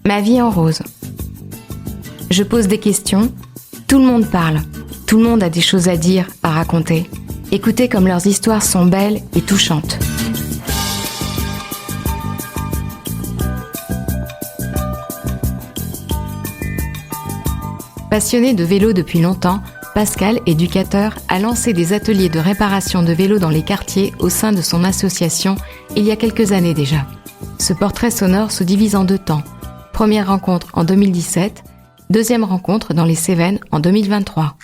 Ma vie en rose. Je pose des questions, tout le monde parle, tout le monde a des choses à dire, à raconter. Écoutez comme leurs histoires sont belles et touchantes. Passionné de vélo depuis longtemps, Pascal, éducateur, a lancé des ateliers de réparation de vélos dans les quartiers au sein de son association il y a quelques années déjà. Ce portrait sonore se divise en 2 temps. Première rencontre en 2017, deuxième rencontre dans les Cévennes en 2023.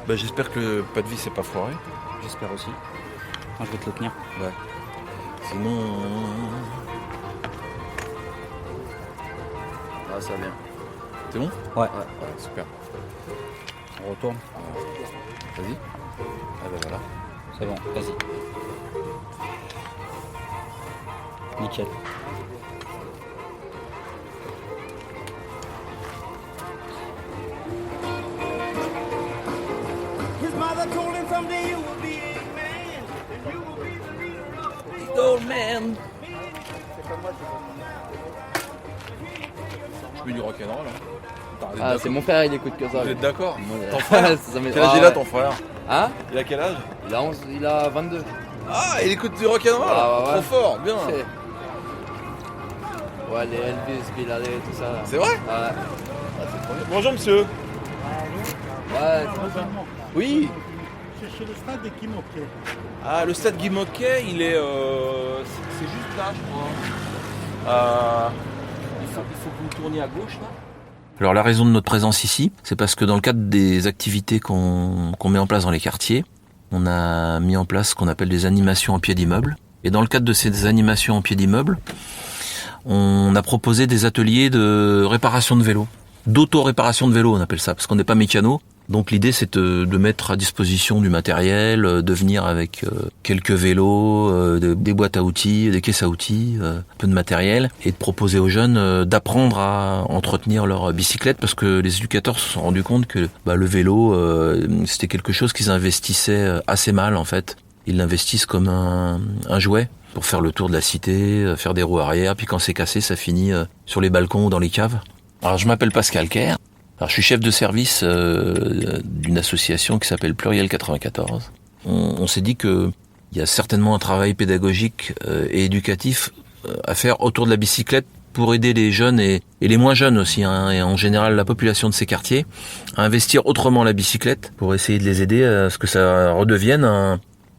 J'espère que le pas de vie s'est pas foiré. J'espère aussi. Enfin, je vais te le tenir. Ouais. Sinon... Ah, ça vient. C'est bon ? Ouais. Ouais, super. On retourne. Vas-y. Ah bah voilà. C'est bon, vas-y. Nickel. Old man. Je mets du rock'n'roll hein. Ah, c'est mon frère, il écoute que ça. Vous êtes d'accord ? Ouais. Ton frère ? Quel âge il a ton frère ? Hein ? Il a quel âge ? Il a 22. Ah, il écoute du rock'n'roll ? Ah, ouais. Trop fort, bien. Ouais, les Elvis, Bill Haley, tout ça. Là. C'est vrai ? Ouais. Ah, c'est trop bien. Bonjour monsieur. Ouais. Oui. C'est chez le stade de Guy-Moquet. Ah, le stade Guy-Moquet, il est... c'est juste là, je crois. Il faut que vous tourniez à gauche, là. Alors la raison de notre présence ici, c'est parce que dans le cadre des activités qu'on met en place dans les quartiers, on a mis en place ce qu'on appelle des animations en pied d'immeuble. Et dans le cadre de ces animations en pied d'immeuble, on a proposé des ateliers de réparation de vélos. D'auto-réparation de vélos, on appelle ça, parce qu'on n'est pas mécano. Donc l'idée c'est de mettre à disposition du matériel, de venir avec quelques vélos, des boîtes à outils, des caisses à outils, un peu de matériel, et de proposer aux jeunes d'apprendre à entretenir leur bicyclette, parce que les éducateurs se sont rendus compte que le vélo c'était quelque chose qu'ils investissaient assez mal en fait. Ils l'investissent comme un jouet pour faire le tour de la cité, faire des roues arrière, puis quand c'est cassé ça finit sur les balcons ou dans les caves. Alors je m'appelle Pascal Kerr. Alors, je suis chef de service d'une association qui s'appelle Pluriel 94. On s'est dit qu'il y a certainement un travail pédagogique et éducatif à faire autour de la bicyclette pour aider les jeunes et les moins jeunes aussi, hein, et en général la population de ces quartiers, à investir autrement la bicyclette pour essayer de les aider à ce que ça redevienne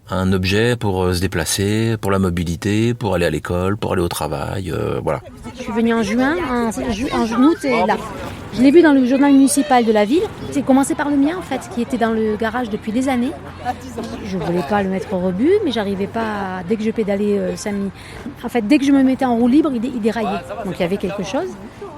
un objet pour se déplacer, pour la mobilité, pour aller à l'école, pour aller au travail, voilà. Je suis venue en juin, en août et là. Je l'ai vu dans le journal municipal de la ville. C'est commencé par le mien en fait, qui était dans le garage depuis des années. Je ne voulais pas le mettre au rebut, mais j'arrivais pas, dès que je pédalais 5 minutes. En fait, dès que je me mettais en roue libre, il déraillait. Donc il y avait quelque chose.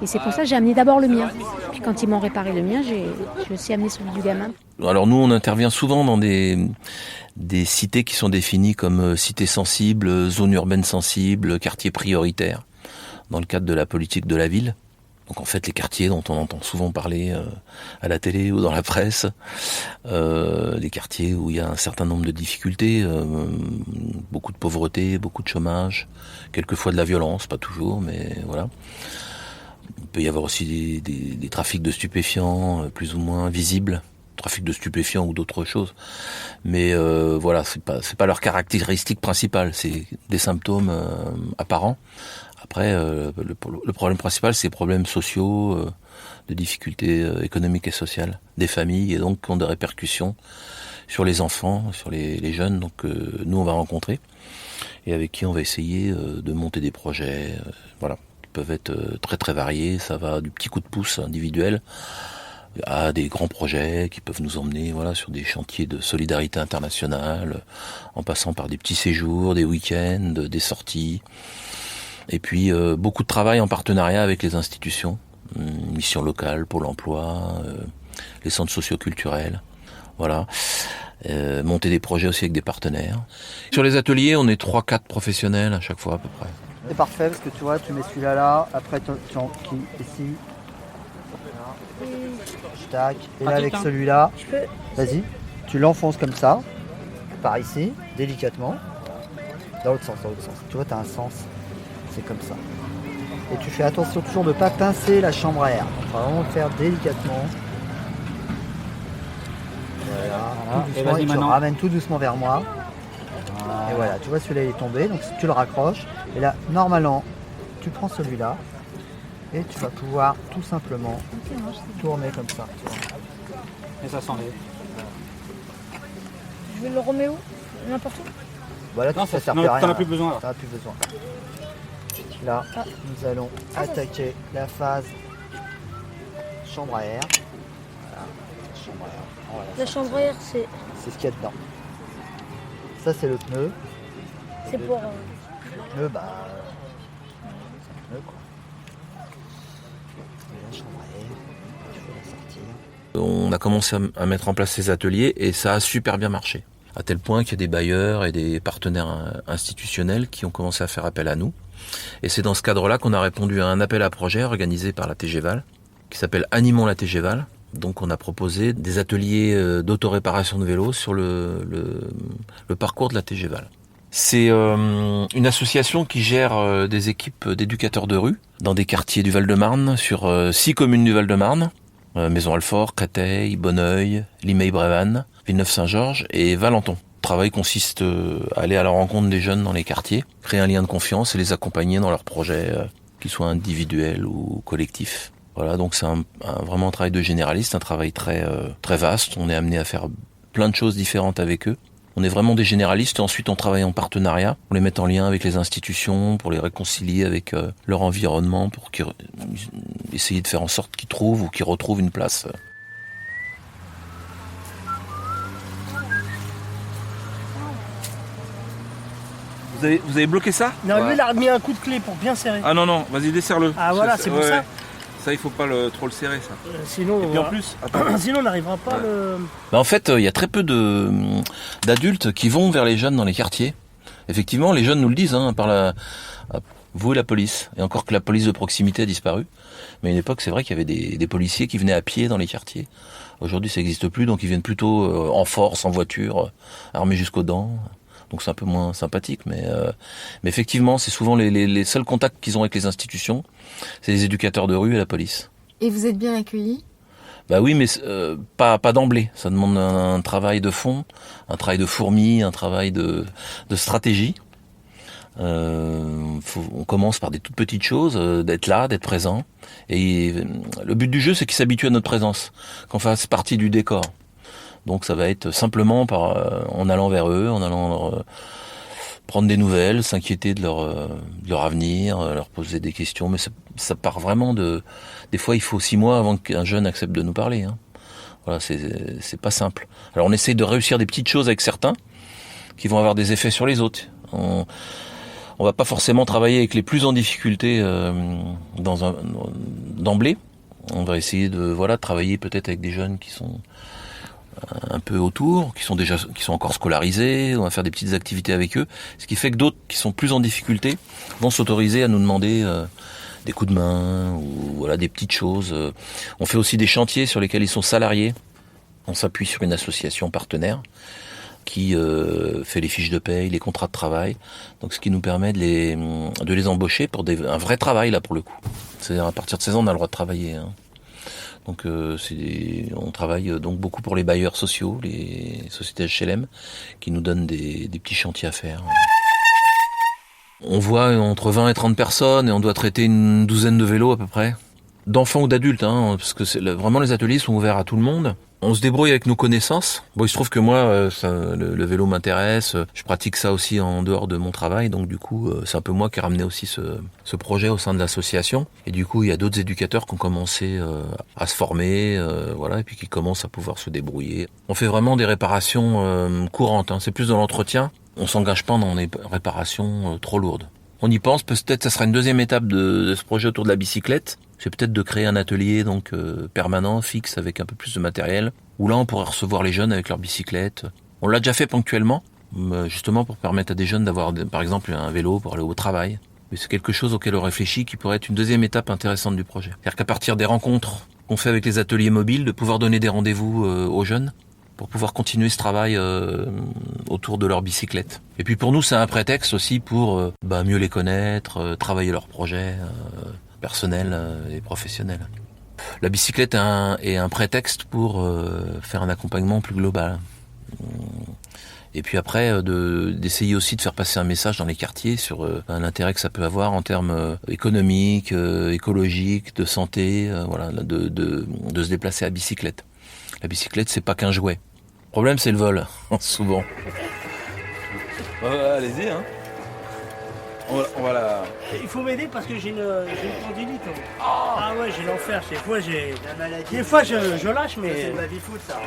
Et c'est pour ça que j'ai amené d'abord le mien. Puis quand ils m'ont réparé le mien, je aussi amené celui du gamin. Alors nous, on intervient souvent dans des cités qui sont définies comme cités sensibles, zones urbaines sensibles, quartiers prioritaires, dans le cadre de la politique de la ville. Donc en fait les quartiers dont on entend souvent parler à la télé ou dans la presse, les quartiers où il y a un certain nombre de difficultés, beaucoup de pauvreté, beaucoup de chômage, quelquefois de la violence, pas toujours, mais voilà. Il peut y avoir aussi des trafics de stupéfiants plus ou moins visibles, trafic de stupéfiants ou d'autres choses. Mais voilà, c'est pas leur caractéristique principale, c'est des symptômes apparents. Après, le problème principal, c'est les problèmes sociaux, de difficultés économiques et sociales des familles, et donc qui ont des répercussions sur les enfants, sur les jeunes, donc nous on va rencontrer, et avec qui on va essayer de monter des projets, voilà, qui peuvent être très très variés. Ça va du petit coup de pouce individuel à des grands projets qui peuvent nous emmener sur des chantiers de solidarité internationale, en passant par des petits séjours, des week-ends, des sorties. Et puis beaucoup de travail en partenariat avec les institutions, missions locales, Pôle emploi, les centres socioculturels, voilà. Monter des projets aussi avec des partenaires. Sur les ateliers, on est 3-4 professionnels à chaque fois à peu près. C'est parfait parce que tu vois, tu mets celui-là là, après tu en ici. tac. Et là, Pratique, avec hein. celui-là, Je peux. vas-y, tu l'enfonces comme ça, par ici, délicatement. Dans l'autre sens, dans l'autre sens. Tu vois, tu as un sens. C'est comme ça. Et tu fais attention toujours de ne pas pincer la chambre à air. Il faut vraiment le faire délicatement. Voilà. Voilà. Tout Et doucement, vas-y et tu maintenant. ramènes tout doucement vers moi. Voilà. Et voilà, tu vois, celui-là il est tombé. Donc tu le raccroches. Et là, normalement, tu prends celui-là. Et tu vas pouvoir tout simplement tourner comme ça. tu vois. Et ça s'enlève. Je le remets où? N'importe où? Voilà, Non, ça ça- sert non, plus à rien. t'en as plus besoin, alors. T'en as plus besoin. Là, Ah. nous allons attaquer la phase chambre à air. Voilà, chambre à air. Voilà, La chambre à air, c'est c'est ce qu'il y a dedans. Ça, c'est le pneu. pour. Le pneu, bah. C'est un pneu, quoi. Et la chambre à air, il faut la sortir. On a commencé à mettre en place ces ateliers et ça a super bien marché. À tel point qu'il y a des bailleurs et des partenaires institutionnels qui ont commencé à faire appel à nous. Et c'est dans ce cadre-là qu'on a répondu à un appel à projet organisé par la TGVAL, qui s'appelle Animons la TGVAL. Donc on a proposé des ateliers d'autoréparation de vélos sur le parcours de la TGVAL. C'est une association qui gère des équipes d'éducateurs de rue dans des quartiers du Val-de-Marne, sur 6 communes du Val-de-Marne, Maison-Alfort, Créteil, Bonneuil, Limeil-Brévannes, Villeneuve-Saint-Georges et Valenton. Le travail consiste à aller à la rencontre des jeunes dans les quartiers, créer un lien de confiance et les accompagner dans leurs projets, qu'ils soient individuels ou collectifs. Voilà, donc c'est vraiment un travail de généraliste, un travail très vaste. On est amené à faire plein de choses différentes avec eux. On est vraiment des généralistes et ensuite on travaille en partenariat. On les met en lien avec les institutions pour les réconcilier avec leur environnement, pour essayer de faire en sorte qu'ils trouvent ou qu'ils retrouvent une place. Vous avez bloqué ça? Non, lui, il a mis un coup de clé pour bien serrer. Ah non, vas-y, desserre-le. Ah voilà, c'est pour ça. Ça, il faut pas trop le serrer, ça. Sinon, Et puis en plus, attends. sinon, on n'arrivera pas à le. En fait, il y a très peu d'adultes qui vont vers les jeunes dans les quartiers. Effectivement, les jeunes nous le disent, vous et la police. Et encore que la police de proximité a disparu. Mais à une époque, c'est vrai qu'il y avait des policiers qui venaient à pied dans les quartiers. Aujourd'hui, ça n'existe plus, donc ils viennent plutôt en force, en voiture, armés jusqu'aux dents. Donc c'est un peu moins sympathique, mais effectivement, c'est souvent les seuls contacts qu'ils ont avec les institutions, c'est les éducateurs de rue et la police. Et vous êtes bien accueillis? Bah oui, mais pas d'emblée. Ça demande un travail de fond, un travail de fourmi, un travail de stratégie. On commence par des toutes petites choses, d'être là, d'être présent. Et le but du jeu, c'est qu'ils s'habituent à notre présence, qu'on fasse partie du décor. Donc ça va être simplement en allant vers eux, en allant prendre des nouvelles, s'inquiéter de leur avenir, leur poser des questions. Mais ça part vraiment des fois, il faut 6 mois avant qu'un jeune accepte de nous parler. Hein. Voilà, c'est pas simple. Alors on essaye de réussir des petites choses avec certains qui vont avoir des effets sur les autres. On va pas forcément travailler avec les plus en difficulté d'emblée. On va essayer de travailler peut-être avec des jeunes qui sont un peu autour, qui sont encore scolarisés, on va faire des petites activités avec eux, ce qui fait que d'autres qui sont plus en difficulté vont s'autoriser à nous demander des coups de main ou des petites choses. On fait aussi des chantiers sur lesquels ils sont salariés. On s'appuie sur une association partenaire qui fait les fiches de paye, les contrats de travail, donc ce qui nous permet de les embaucher pour un vrai travail là pour le coup. C'est-à-dire à partir de 16 ans on a le droit de travailler. Hein. Donc on travaille donc beaucoup pour les bailleurs sociaux, les sociétés HLM, qui nous donnent des petits chantiers à faire. On voit entre 20 et 30 personnes et on doit traiter une douzaine de vélos à peu près. D'enfants ou d'adultes, parce que vraiment les ateliers sont ouverts à tout le monde. On se débrouille avec nos connaissances. Bon, il se trouve que moi, le vélo m'intéresse. Je pratique ça aussi en dehors de mon travail. Donc du coup, c'est un peu moi qui ai ramené aussi ce projet au sein de l'association. Et du coup, il y a d'autres éducateurs qui ont commencé à se former, et puis qui commencent à pouvoir se débrouiller. On fait vraiment des réparations courantes. C'est plus dans l'entretien. On s'engage pas dans des réparations trop lourdes. On y pense, peut-être ça sera une deuxième étape de ce projet autour de la bicyclette. C'est peut-être de créer un atelier permanent, fixe, avec un peu plus de matériel, où là on pourrait recevoir les jeunes avec leur bicyclette. On l'a déjà fait ponctuellement, justement pour permettre à des jeunes d'avoir par exemple un vélo pour aller au travail. Mais c'est quelque chose auquel on réfléchit qui pourrait être une deuxième étape intéressante du projet. C'est-à-dire qu'à partir des rencontres qu'on fait avec les ateliers mobiles, de pouvoir donner des rendez-vous aux jeunes pour pouvoir continuer ce travail autour de leur bicyclette. Et puis pour nous, c'est un prétexte aussi pour mieux les connaître, travailler leurs projets personnels et professionnels. La bicyclette est un prétexte pour faire un accompagnement plus global. Et puis après, d'essayer aussi de faire passer un message dans les quartiers sur l'intérêt que ça peut avoir en termes économiques, écologiques, de santé, de se déplacer à bicyclette. La bicyclette, c'est pas qu'un jouet. Le problème, c'est le vol, souvent. Allez-y, hein. On va la... Il faut m'aider parce que j'ai une tendinite. Ah ouais, j'ai l'enfer. Des fois, je lâche, mais... C'est de la vie foot, ça.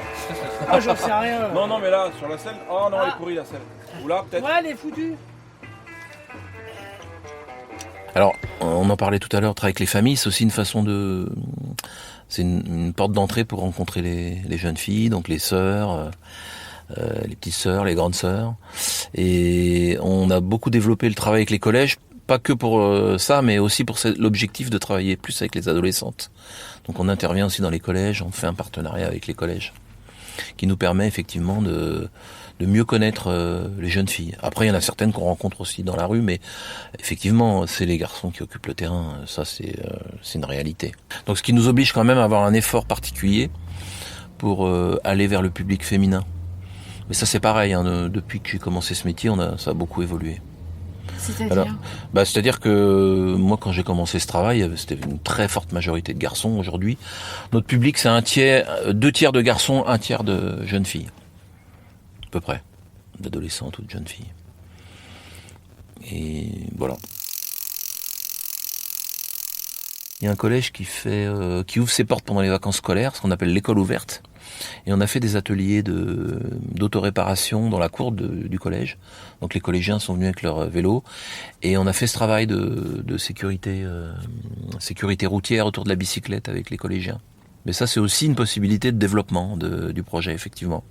Ah, j'en sais rien. Non, mais là, sur la selle... Oh non, elle est pourrie, la selle. Ou là, peut-être... Ouais, elle est foutue. Alors, on en parlait tout à l'heure, travailler avec les familles, c'est aussi une façon de... C'est une porte d'entrée pour rencontrer les jeunes filles, donc les sœurs... les petites sœurs, les grandes sœurs. Et on a beaucoup développé le travail avec les collèges, pas que pour ça, mais aussi pour l'objectif de travailler plus avec les adolescentes. Donc on intervient aussi dans les collèges, on fait un partenariat avec les collèges, qui nous permet effectivement de mieux connaître les jeunes filles. Après, il y en a certaines qu'on rencontre aussi dans la rue, mais effectivement, c'est les garçons qui occupent le terrain. Ça, c'est une réalité. Donc ce qui nous oblige quand même à avoir un effort particulier pour aller vers le public féminin. Mais ça c'est pareil, hein, depuis que j'ai commencé ce métier, ça a beaucoup évolué. C'est-à-dire C'est-à-dire que moi quand j'ai commencé ce travail, c'était une très forte majorité de garçons. Aujourd'hui, notre public c'est 2 tiers de garçons, 1 tiers de jeunes filles. À peu près. D'adolescentes ou de jeunes filles. Et voilà. Il y a un collège qui ouvre ses portes pendant les vacances scolaires, ce qu'on appelle l'école ouverte. Et on a fait des ateliers d'autoréparation dans la cour du collège. Donc les collégiens sont venus avec leur vélo et on a fait ce travail de sécurité routière autour de la bicyclette avec les collégiens. Mais ça c'est aussi une possibilité de développement du projet effectivement.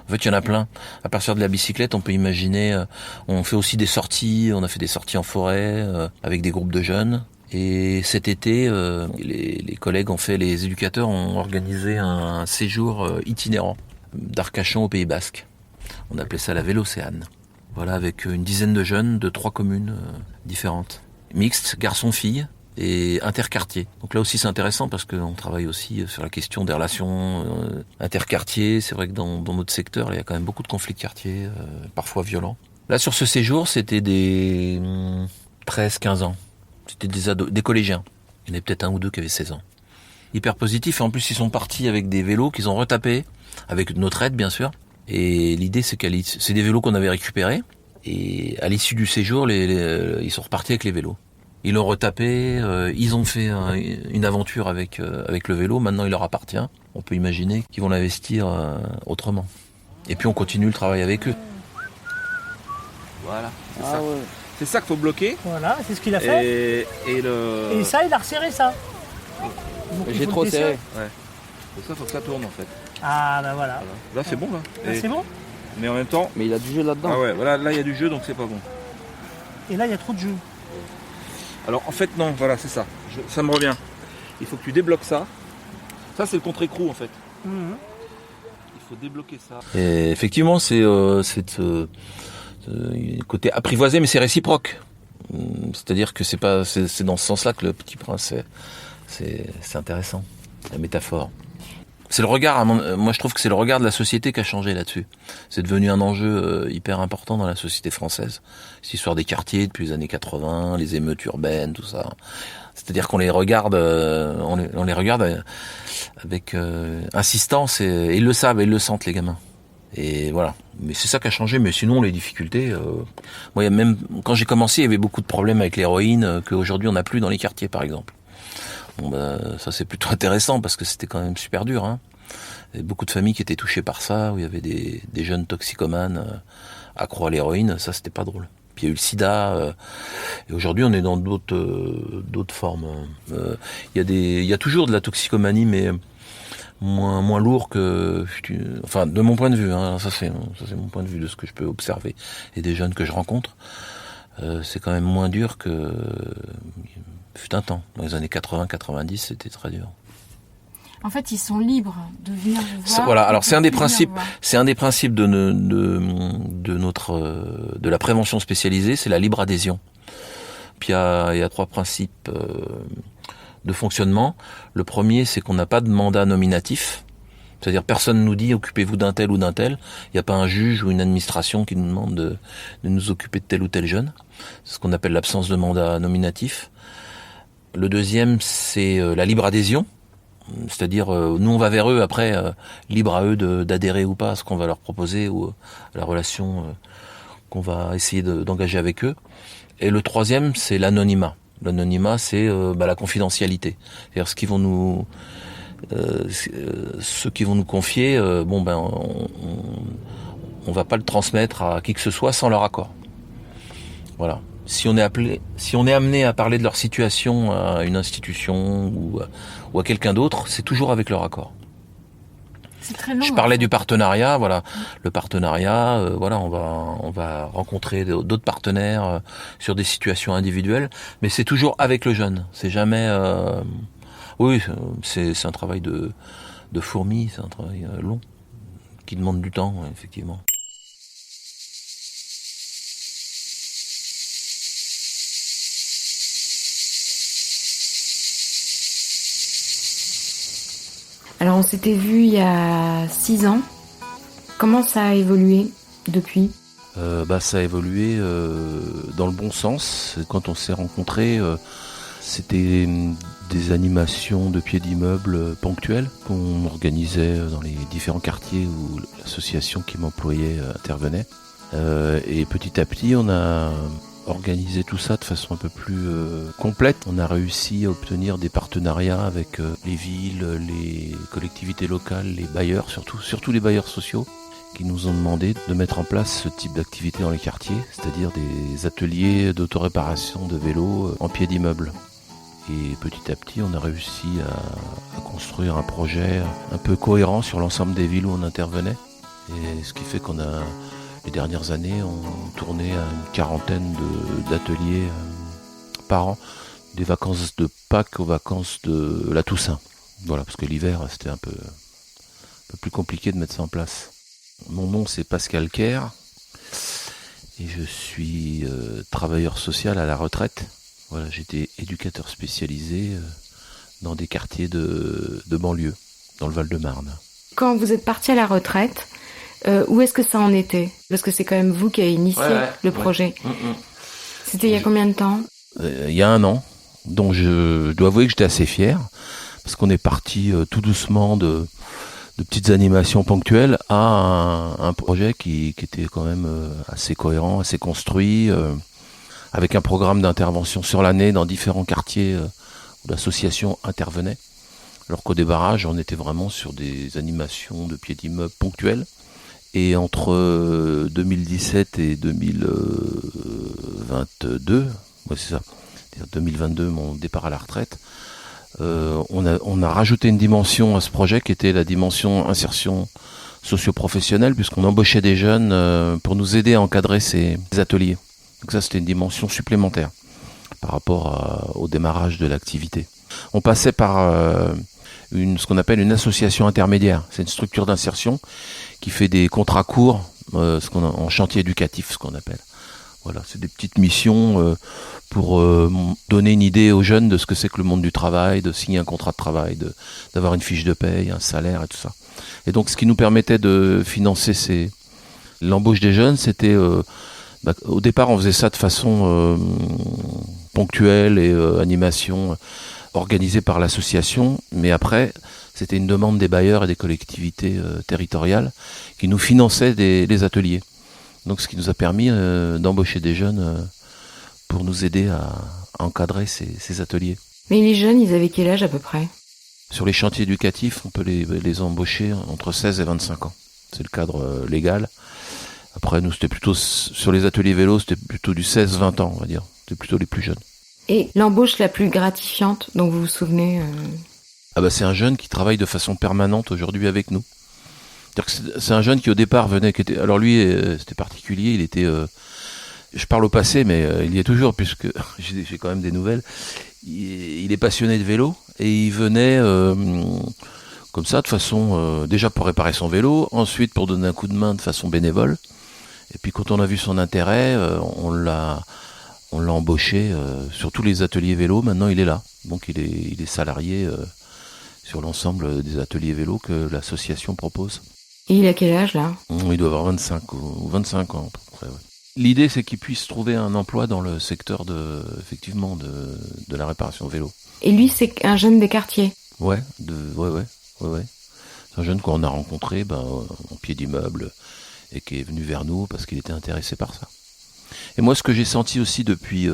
En fait il y en a plein. À partir de la bicyclette on peut imaginer, on fait aussi des sorties, on a fait des sorties en forêt avec des groupes de jeunes. Et cet été, les éducateurs ont organisé un séjour itinérant d'Arcachon au Pays Basque. On appelait ça la Vélocéane. Voilà, avec une dizaine de jeunes de 3 communes différentes. Mixtes, garçons-filles et interquartiers. Donc là aussi c'est intéressant parce qu'on travaille aussi sur la question des relations interquartiers. C'est vrai que dans notre secteur, il y a quand même beaucoup de conflits de quartier, parfois violents. Là sur ce séjour, c'était des 13-15 ans. C'était des collégiens. Il y en avait peut-être 1 ou 2 qui avaient 16 ans. Hyper positif. Et en plus, ils sont partis avec des vélos qu'ils ont retapés, avec notre aide, bien sûr. Et l'idée, c'est c'est des vélos qu'on avait récupérés. Et à l'issue du séjour, ils sont repartis avec les vélos. Ils l'ont retapé. Ils ont fait une aventure avec le vélo. Maintenant, il leur appartient. On peut imaginer qu'ils vont l'investir autrement. Et puis, on continue le travail avec eux. Voilà, c'est ça. Ouais. C'est ça qu'il faut bloquer. Voilà, c'est ce qu'il a fait. Et ça, il a resserré ça. J'ai trop serré. Ouais. Et ça, faut que ça tourne en fait. Ah bah voilà. Là, c'est bon là. Là, c'est bon. Mais en même temps. Mais il a du jeu là-dedans. Ah ouais, voilà, là il y a du jeu donc c'est pas bon. Et là, il y a trop de jeu. Alors en fait, non, voilà, c'est ça. Ça me revient. Il faut que tu débloques ça. Ça, c'est le contre-écrou en fait. Il faut débloquer ça. Et effectivement, c'est côté apprivoisé, mais c'est réciproque. C'est-à-dire que c'est dans ce sens-là que le Petit Prince, c'est intéressant, la métaphore. C'est le regard, moi je trouve que c'est le regard de la société qui a changé là-dessus. C'est devenu un enjeu hyper important dans la société française. Cette histoire des quartiers depuis les années 80, les émeutes urbaines, tout ça. C'est-à-dire qu'on les regarde, on les regarde avec insistance et ils le savent, ils le sentent les gamins. Et voilà. Mais c'est ça qui a changé. Mais sinon, les difficultés, moi, même quand j'ai commencé, il y avait beaucoup de problèmes avec l'héroïne qu'aujourd'hui on n'a plus dans les quartiers, par exemple. Bon, ça c'est plutôt intéressant parce que c'était quand même super dur. Hein. Il y avait beaucoup de familles qui étaient touchées par ça, où il y avait des jeunes toxicomanes accros à l'héroïne. Ça, c'était pas drôle. Puis il y a eu le sida. Et aujourd'hui, on est dans d'autres formes. Il y a toujours de la toxicomanie, mais moins lourd que, enfin, de mon point de vue, hein, ça c'est mon point de vue de ce que je peux observer et des jeunes que je rencontre, c'est quand même moins dur que fut un temps. Dans les années 80-90, c'était très dur. En fait, ils sont libres de venir vous voir. Voilà. Alors c'est un des Venir principes. voir. C'est un des principes de la prévention spécialisée, c'est la libre adhésion. Puis il y a 3 principes de fonctionnement. Le premier, c'est qu'on n'a pas de mandat nominatif. C'est-à-dire personne nous dit occupez-vous d'un tel ou d'un tel. Il n'y a pas un juge ou une administration qui nous demande de nous occuper de tel ou tel jeune. C'est ce qu'on appelle l'absence de mandat nominatif. Le deuxième, c'est la libre adhésion. C'est-à-dire nous on va vers eux après, libre à eux d'adhérer ou pas à ce qu'on va leur proposer ou à la relation qu'on va essayer d'engager avec eux. Et le troisième, c'est l'anonymat. L'anonymat, c'est la confidentialité. C'est-à-dire ceux qui vont nous confier, on va pas le transmettre à qui que ce soit sans leur accord. Voilà. Si on est amené à parler de leur situation à une institution ou à quelqu'un d'autre, c'est toujours avec leur accord. C'est très long. Je parlais du partenariat, voilà. Le partenariat, on va rencontrer d'autres partenaires sur des situations individuelles, mais c'est toujours avec le jeune. C'est jamais. Oui, c'est un travail de fourmi, c'est un travail long qui demande du temps, effectivement. Alors on s'était vu il y a 6 ans. Comment ça a évolué depuis ? Ça a évolué dans le bon sens. Quand on s'est rencontrés, c'était des animations de pieds d'immeubles ponctuelles qu'on organisait dans les différents quartiers où l'association qui m'employait intervenait. Et petit à petit, on a organisé tout ça de façon un peu plus complète. On a réussi à obtenir des partenariats avec les villes, les collectivités locales, les bailleurs, surtout les bailleurs sociaux, qui nous ont demandé de mettre en place ce type d'activité dans les quartiers, c'est-à-dire des ateliers d'autoréparation de vélos en pied d'immeuble. Et petit à petit, on a réussi à construire un projet un peu cohérent sur l'ensemble des villes où on intervenait. Et ce qui fait qu'on a, les dernières années, on tournait à une quarantaine d'ateliers par an, des vacances de Pâques aux vacances de la Toussaint. Voilà, parce que l'hiver, c'était un peu plus compliqué de mettre ça en place. Mon nom, c'est Pascal Kerr, et je suis travailleur social à la retraite. Voilà, j'étais éducateur spécialisé dans des quartiers de banlieue, dans le Val-de-Marne. Quand vous êtes parti à la retraite, où est-ce que ça en était ? Parce que c'est quand même vous qui avez initié le projet. C'était il y a combien de temps ? Il y a 1 an, dont je dois avouer que j'étais assez fier, parce qu'on est parti tout doucement de petites animations ponctuelles à un projet qui était quand même assez cohérent, assez construit, avec un programme d'intervention sur l'année dans différents quartiers où l'association intervenait. Alors qu'au débarrage, on était vraiment sur des animations de pieds d'immeubles ponctuelles. Et entre 2017 et 2022, c'est ça, c'est-à-dire 2022, mon départ à la retraite, on a rajouté une dimension à ce projet qui était la dimension insertion socio-professionnelle, puisqu'on embauchait des jeunes pour nous aider à encadrer ces ateliers. Donc ça, c'était une dimension supplémentaire par rapport au démarrage de l'activité. On passait par ce qu'on appelle une association intermédiaire. C'est une structure d'insertion qui fait des contrats courts, en chantier éducatif, ce qu'on appelle. Voilà, c'est des petites missions pour donner une idée aux jeunes de ce que c'est que le monde du travail, de signer un contrat de travail, d'avoir une fiche de paye, un salaire et tout ça. Et donc, ce qui nous permettait de financer l'embauche des jeunes, c'était... au départ, on faisait ça de façon ponctuelle et animation organisée par l'association, mais après, c'était une demande des bailleurs et des collectivités territoriales qui nous finançaient des ateliers. Donc, ce qui nous a permis d'embaucher des jeunes pour nous aider à encadrer ces ateliers. Mais les jeunes, ils avaient quel âge à peu près ? Sur les chantiers éducatifs, on peut les embaucher entre 16 et 25 ans. C'est le cadre légal. Après, nous, c'était plutôt, sur les ateliers vélo, c'était plutôt du 16-20 ans, on va dire. C'était plutôt les plus jeunes. Et l'embauche la plus gratifiante dont vous vous souvenez C'est un jeune qui travaille de façon permanente aujourd'hui avec nous. C'est un jeune qui au départ venait... Alors lui, c'était particulier, il était... je parle au passé, mais il y est toujours, puisque j'ai quand même des nouvelles. Il est passionné de vélo, et il venait comme ça, de façon, déjà pour réparer son vélo, ensuite pour donner un coup de main de façon bénévole. Et puis quand on a vu son intérêt, on l'a embauché sur tous les ateliers vélo. Maintenant, il est là. Donc il est salarié sur l'ensemble des ateliers vélo que l'association propose. Et il a quel âge là ? Il doit avoir 25 ou 25 ans à peu près. Ouais. L'idée, c'est qu'il puisse trouver un emploi dans le secteur de la réparation vélo. Et lui, c'est un jeune des quartiers ? Ouais. C'est un jeune qu'on a rencontré en pied d'immeuble et qui est venu vers nous parce qu'il était intéressé par ça. Et moi, ce que j'ai senti aussi depuis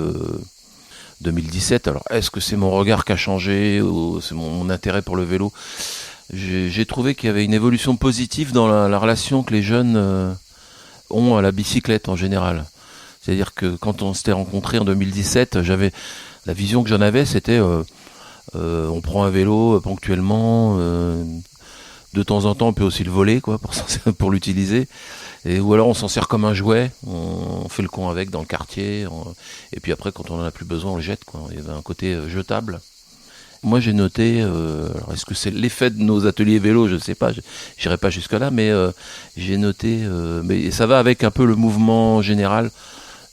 2017, alors est-ce que c'est mon regard qui a changé ou c'est mon intérêt pour le vélo ? J'ai trouvé qu'il y avait une évolution positive dans la relation que les jeunes ont à la bicyclette en général. C'est-à-dire que quand on s'était rencontrés en 2017, la vision que j'en avais, c'était on prend un vélo ponctuellement, de temps en temps on peut aussi le voler quoi pour l'utiliser, ou alors on s'en sert comme un jouet, on fait le con avec dans le quartier, et puis après quand on en a plus besoin on le jette quoi. Il y avait un côté jetable. Moi j'ai noté, alors est-ce que c'est l'effet de nos ateliers vélo, je ne sais pas, j'irai pas jusque là, mais j'ai noté, mais ça va avec un peu le mouvement général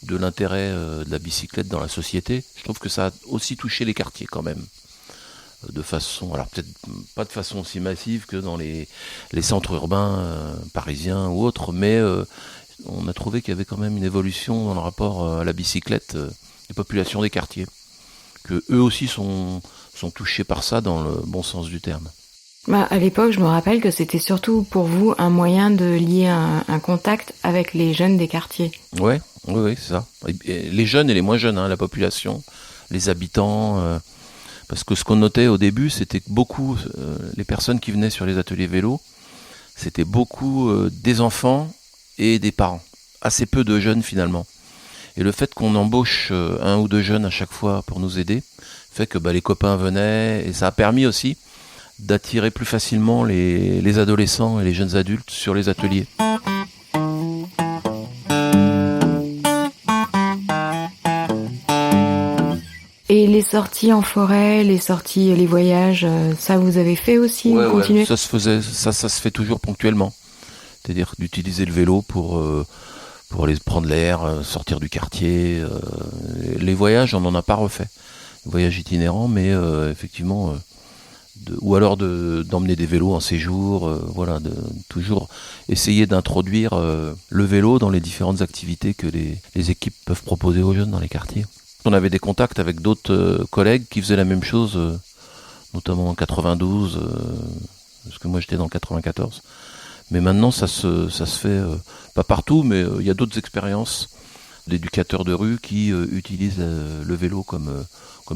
de l'intérêt de la bicyclette dans la société. Je trouve que ça a aussi touché les quartiers quand même. De façon, alors peut-être pas de façon aussi massive que dans les centres urbains parisiens ou autres, mais on a trouvé qu'il y avait quand même une évolution dans le rapport à la bicyclette des populations des quartiers, que eux aussi sont touchés par ça dans le bon sens du terme. À l'époque, je me rappelle que c'était surtout pour vous un moyen de lier un contact avec les jeunes des quartiers. Oui, c'est ça. Et les jeunes et les moins jeunes, la population, les habitants. Parce que ce qu'on notait au début, c'était que beaucoup, les personnes qui venaient sur les ateliers vélo, c'était beaucoup des enfants et des parents. Assez peu de jeunes finalement. Et le fait qu'on embauche un ou deux jeunes à chaque fois pour nous aider, fait que les copains venaient, et ça a permis aussi d'attirer plus facilement les adolescents et les jeunes adultes sur les ateliers. Et les sorties en forêt, les voyages, ça vous avez fait aussi, continuer ? Ouais, ça se fait toujours ponctuellement. C'est-à-dire d'utiliser le vélo pour aller prendre l'air, sortir du quartier. Les voyages, on n'en a pas refait. Les voyages itinérants, mais effectivement, ou alors d'emmener des vélos en séjour, de toujours essayer d'introduire le vélo dans les différentes activités que les équipes peuvent proposer aux jeunes dans les quartiers. On avait des contacts avec d'autres collègues qui faisaient la même chose, notamment en 92, parce que moi j'étais dans le 94. Mais maintenant ça se fait, pas partout, mais il y a d'autres expériences d'éducateurs de rue qui utilisent le vélo comme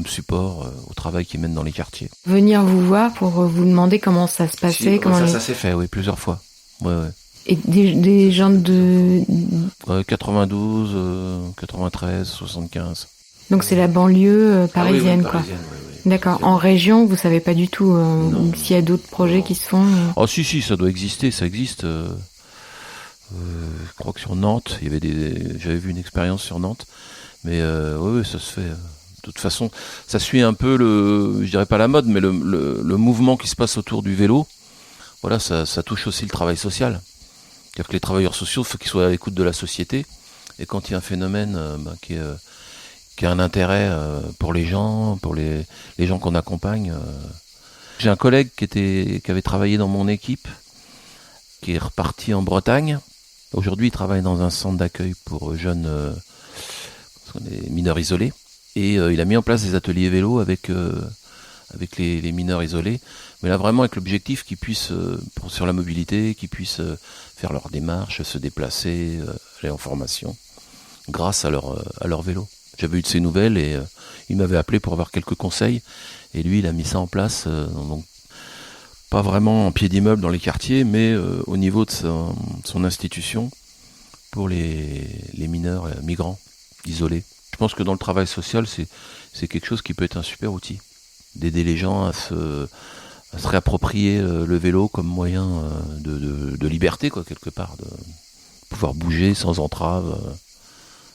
support au travail qu'ils mènent dans les quartiers. Venir vous voir pour vous demander comment ça se passait. Ça s'est fait, oui, plusieurs fois. Ouais. Et des gens de... 92, 93, 75. Donc c'est la banlieue parisienne, oui, quoi. Oui. D'accord. En région, vous savez pas du tout s'il y a d'autres projets qui se font. Oh si, ça doit exister, ça existe. Je crois que sur Nantes, j'avais vu une expérience sur Nantes, mais oui, ça se fait. De toute façon, ça suit un peu je dirais pas la mode, mais le mouvement qui se passe autour du vélo. Voilà, ça touche aussi le travail social. C'est-à-dire que les travailleurs sociaux, il faut qu'ils soient à l'écoute de la société, et quand il y a un phénomène qui a un intérêt pour les gens, pour les gens qu'on accompagne. J'ai un collègue qui avait travaillé dans mon équipe, qui est reparti en Bretagne. Aujourd'hui, il travaille dans un centre d'accueil pour jeunes des mineurs isolés. Et il a mis en place des ateliers vélo avec les mineurs isolés. Mais là, vraiment avec l'objectif qu'ils puissent, sur la mobilité, qu'ils puissent faire leurs démarches, se déplacer, aller en formation, grâce à leur vélo. J'avais eu de ses nouvelles et il m'avait appelé pour avoir quelques conseils. Et lui, il a mis ça en place, donc pas vraiment en pied d'immeuble dans les quartiers, mais au niveau de son institution pour les mineurs migrants isolés. Je pense que dans le travail social, c'est quelque chose qui peut être un super outil. D'aider les gens à se réapproprier le vélo comme moyen de liberté, quoi, quelque part. De pouvoir bouger sans entrave.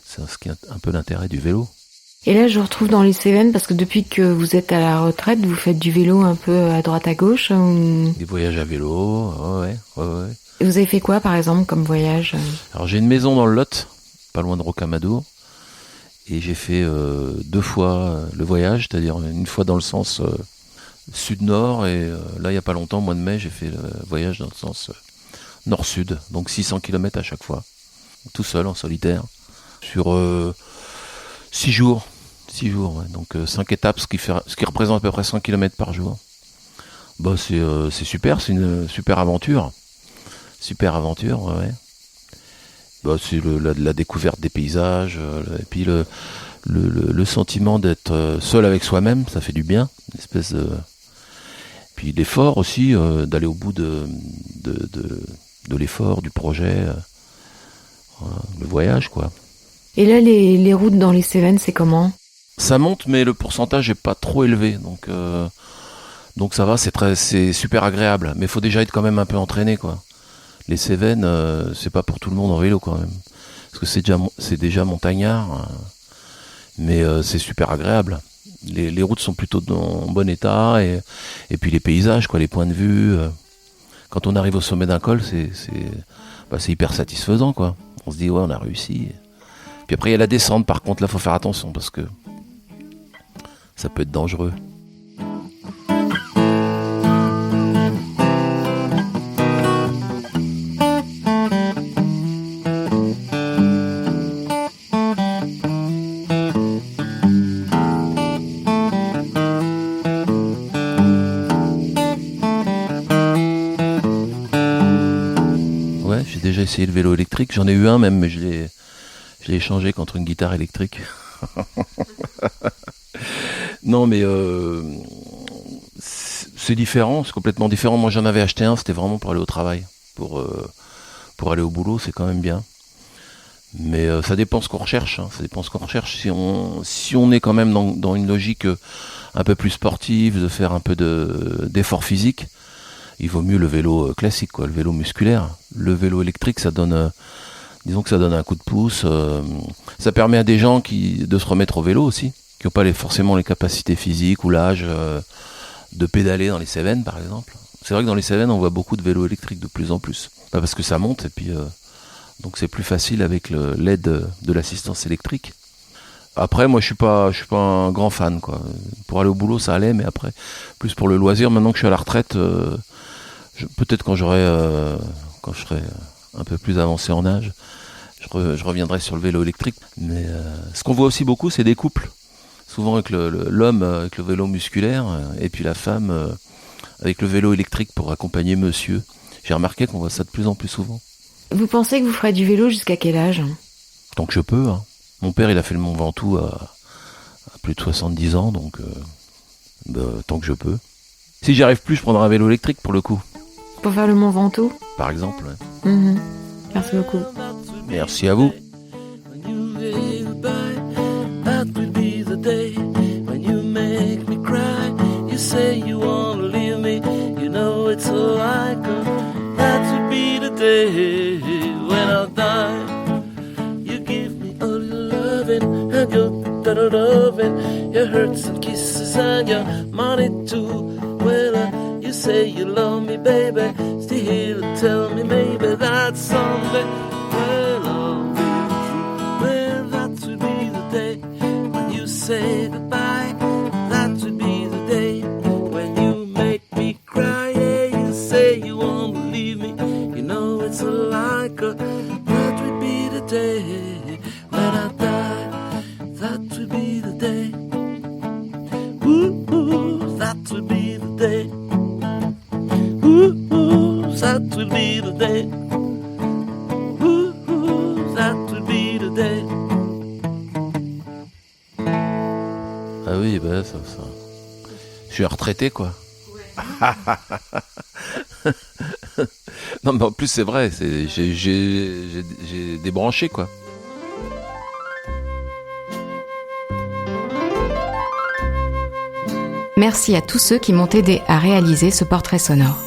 C'est ce qui est un peu l'intérêt du vélo. Et là, je vous retrouve dans les Cévennes parce que depuis que vous êtes à la retraite, vous faites du vélo un peu à droite à gauche. Des voyages à vélo, ouais. Et vous avez fait quoi, par exemple, comme voyage? Alors j'ai une maison dans le Lot, pas loin de Rocamadour, et j'ai fait 2 fois le voyage, c'est-à-dire une fois dans le sens sud-nord, et là, il n'y a pas longtemps, au mois de mai, j'ai fait le voyage dans le sens nord-sud, donc 600 km à chaque fois, tout seul, en solitaire, sur 6 jours. 6 jours, ouais. Donc 5 étapes, ce qui représente à peu près 100 km par jour. Bah, c'est super, c'est une super aventure. Super aventure, ouais. Bah, c'est la découverte des paysages, et puis le sentiment d'être seul avec soi-même, ça fait du bien. Une espèce de... Puis l'effort aussi, d'aller au bout de l'effort, du projet, le voyage, quoi. Et là, les routes dans les Cévennes, c'est comment? Ça monte, mais le pourcentage est pas trop élevé, donc ça va, c'est super agréable. Mais il faut déjà être quand même un peu entraîné, quoi. Les Cévennes, c'est pas pour tout le monde en vélo, quand même, parce que c'est déjà montagnard, mais c'est super agréable. Les routes sont plutôt en bon état, et puis les paysages, quoi, les points de vue. Quand on arrive au sommet d'un col, c'est hyper satisfaisant, quoi. On se dit ouais, on a réussi. Puis après il y a la descente, par contre là faut faire attention parce que ça peut être dangereux. Ouais, j'ai déjà essayé le vélo électrique, j'en ai eu un même, mais je l'ai échangé contre une guitare électrique. Non, mais c'est différent, c'est complètement différent. Moi, j'en avais acheté un, c'était vraiment pour aller au travail. Pour aller au boulot, c'est quand même bien. Mais ça dépend ce qu'on recherche. Ça dépend ce qu'on recherche. Si on est quand même dans une logique un peu plus sportive, de faire un peu d'effort physique, il vaut mieux le vélo classique, quoi, le vélo musculaire. Le vélo électrique, ça donne... disons que ça donne un coup de pouce. Ça permet à des gens de se remettre au vélo aussi, qui n'ont pas forcément les capacités physiques ou l'âge de pédaler dans les Cévennes, par exemple. C'est vrai que dans les Cévennes, on voit beaucoup de vélos électriques de plus en plus. Pas parce que ça monte, et puis donc c'est plus facile avec l'aide de l'assistance électrique. Après, moi, je suis pas un grand fan, quoi. Pour aller au boulot, ça allait, mais après, plus pour le loisir. Maintenant que je suis à la retraite, peut-être quand je serai un peu plus avancé en âge, je reviendrai sur le vélo électrique. Mais ce qu'on voit aussi beaucoup, c'est des couples. Souvent avec l'homme avec le vélo musculaire, et puis la femme avec le vélo électrique pour accompagner monsieur. J'ai remarqué qu'on voit ça de plus en plus souvent. Vous pensez que vous ferez du vélo jusqu'à quel âge? Tant que je peux, hein. Mon père, il a fait le Mont Ventoux à plus de 70 ans, donc tant que je peux. Si j'y arrive plus, je prendrai un vélo électrique pour le coup. Pour faire le Mont Ventoux? Par exemple, ouais. Merci beaucoup. Merci à vous. Your hurts and kisses and your money too. Well, you say you love me, baby. Still here to tell me maybe that someday, well, I'll be true. Well, that would be the day when you say goodbye. That would be the day when you make me cry. Yeah, you say you won't believe me. You know it's a lie, 'cause that would be the day when I die. That would be the day. Ooh, that would be the day. Ooh, that would be the day. Ooh, that would be the day. Ah oui, bah ça. Je suis un retraité, quoi. Ouais. Non, mais en plus c'est vrai, j'ai débranché, quoi. Merci à tous ceux qui m'ont aidé à réaliser ce portrait sonore.